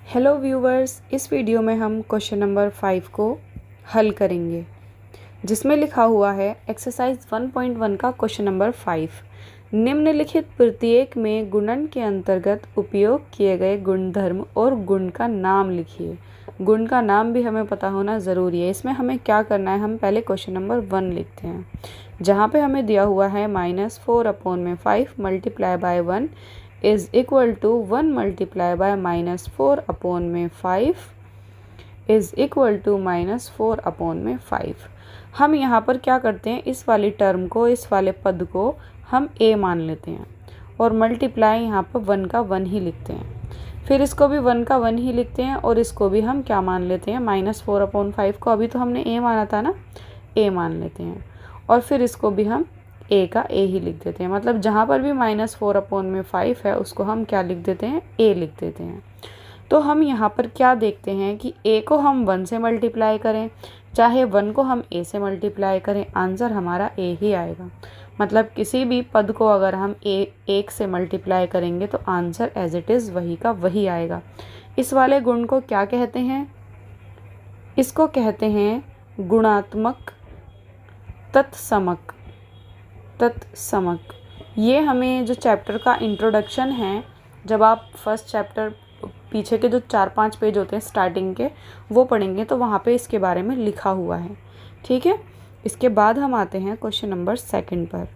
Hello viewers, इस video में हम क्वेश्चन नंबर 5 को हल करेंगे जिसमें लिखा हुआ है एक्सरसाइज 1.1 का क्वेश्चन नंबर 5। निम्नलिखित प्रत्येक में गुणन के अंतर्गत उपयोग किए गए गुणधर्म और गुण का नाम लिखिए। गुण का नाम भी हमें पता होना ज़रूरी है। इसमें हमें क्या करना है, हम पहले क्वेश्चन नंबर 1 लिखते हैं जहाँ पे हमें दिया हुआ है -4/5 multiply by 1 is equal to 1 multiply by -4/5 is equal to -4/5। हम यहाँ पर क्या करते हैं, इस वाली टर्म को, इस वाले पद को हम a मान लेते हैं और मल्टीप्लाई यहाँ पर 1 का 1 ही लिखते हैं। फिर इसको भी 1 का 1 ही लिखते हैं और इसको भी हम क्या मान लेते हैं, -4/5 को अभी तो हमने a माना था ना, a मान लेते हैं और फिर इसको भी हम a का a ही लिख देते हैं। मतलब जहाँ पर भी -4/5 है उसको हम क्या लिख देते हैं, a लिख देते हैं। तो हम यहाँ पर क्या देखते हैं कि a को हम 1 से मल्टीप्लाई करें चाहे 1 को हम a से मल्टीप्लाई करें, आंसर हमारा a ही आएगा। मतलब किसी भी पद को अगर हम एक से मल्टीप्लाई करेंगे तो आंसर एज इट इज़ वही का वही आएगा। इस वाले गुण को क्या कहते हैं, इसको कहते हैं गुणात्मक तत्समक। ये हमें जो चैप्टर का इंट्रोडक्शन है, जब आप फर्स्ट चैप्टर पीछे के जो 4-5 पेज होते हैं स्टार्टिंग के वो पढ़ेंगे तो वहाँ पे इसके बारे में लिखा हुआ है। ठीक है, इसके बाद हम आते हैं क्वेश्चन नंबर 2 पर।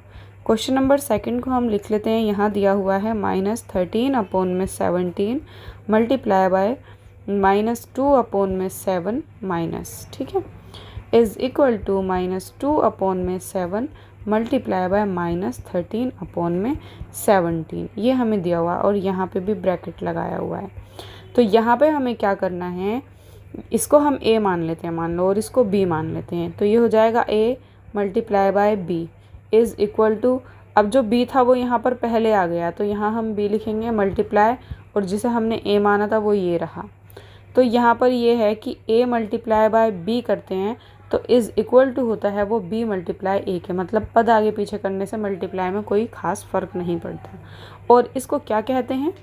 क्वेश्चन नंबर 2 को हम लिख लेते हैं। यहाँ दिया हुआ है -13/17 मल्टीप्लाई बाय -2/7 माइनस, ठीक है, is equal to -2/7 multiply by -13/17। ये हमें दिया हुआ और यहाँ पे भी ब्रैकेट लगाया हुआ है। तो यहाँ पे हमें क्या करना है, इसको हम a मान लेते हैं मान लो, और इसको b मान लेते हैं। तो ये हो जाएगा a multiply by b is equal to, अब जो b था वो यहाँ पर पहले आ गया तो यहाँ हम b लिखेंगे मल्टीप्लाई, और जिसे हमने a माना था वो ये रहा। तो यहाँ पर ये है कि a मल्टीप्लाई बाय b करते हैं तो इज़ इक्वल टू होता है वो b मल्टीप्लाई a के। मतलब पद आगे पीछे करने से मल्टीप्लाई में कोई ख़ास फ़र्क नहीं पड़ता। और इसको क्या कहते हैं,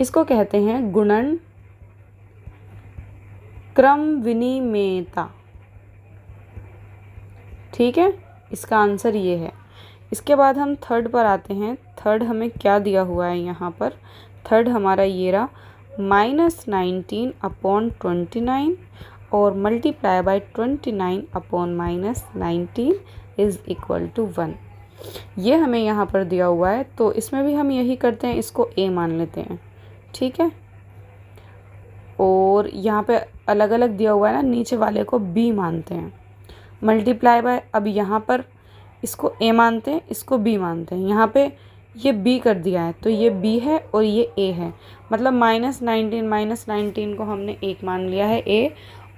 इसको कहते हैं गुणन क्रम विनिमेयता। ठीक है, इसका आंसर ये है। इसके बाद हम थर्ड पर आते हैं। थर्ड हमें क्या दिया हुआ है, यहाँ पर थर्ड हमारा ये रहा -19/29 और multiply by 29/-19 is equal to 1। ये हमें यहाँ पर दिया हुआ है तो इसमें भी हम यही करते हैं, इसको a मान लेते हैं। ठीक है, और यहाँ पे अलग अलग दिया हुआ है ना, नीचे वाले को b मानते हैं। मल्टीप्लाई बाय, अब यहाँ पर इसको a मानते हैं, इसको b मानते हैं। यहाँ पे ये b कर दिया है तो ये b है और ये a है। मतलब -19 को हमने 1 मान लिया है a,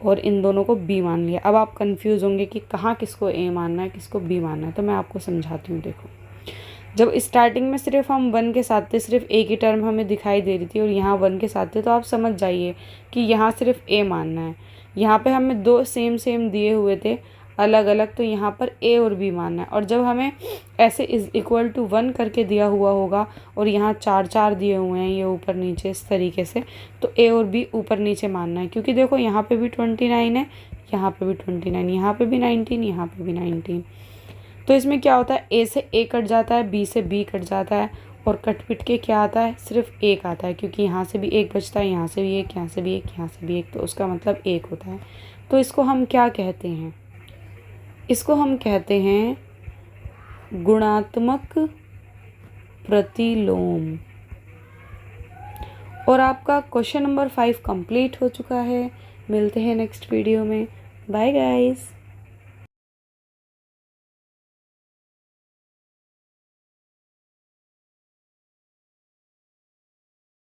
और इन दोनों को b मान लिया। अब आप कंफ्यूज होंगे कि कहाँ किसको a मानना है किसको b मानना है, तो मैं आपको समझाती हूँ। देखो, जब स्टार्टिंग में सिर्फ हम 1 के साथ थे, सिर्फ a की टर्म हमें दिखाई दे रही थी और यहाँ 1 के साथ थे, तो आप समझ जाइए कि यहाँ सिर्फ a मानना है। यहाँ पे हमें 2 सेम दिए हुए थे अलग अलग, तो यहाँ पर a और b मानना है। और जब हमें ऐसे इज़ इक्वल टू 1 करके दिया हुआ होगा और यहाँ 4 दिए हुए हैं ये ऊपर नीचे इस तरीके से, तो a और b ऊपर नीचे मानना है। क्योंकि देखो यहाँ पे भी 29 है, यहाँ पे भी 29, यहाँ पे भी 19, यहाँ पे भी 19। तो इसमें क्या होता है, a से a कट जाता है, b से b कट जाता है, और कट पिट के क्या आता है, सिर्फ 1 आता है। क्योंकि यहाँ से भी 1 बचता है, यहाँ से भी 1, यहाँ से भी 1, यहाँ से भी 1, तो उसका मतलब 1 होता है। तो इसको हम क्या कहते हैं, इसको हम कहते हैं गुणात्मक प्रतिलोम। और आपका क्वेश्चन नंबर 5 कंप्लीट हो चुका है। मिलते हैं नेक्स्ट वीडियो में। Bye guys.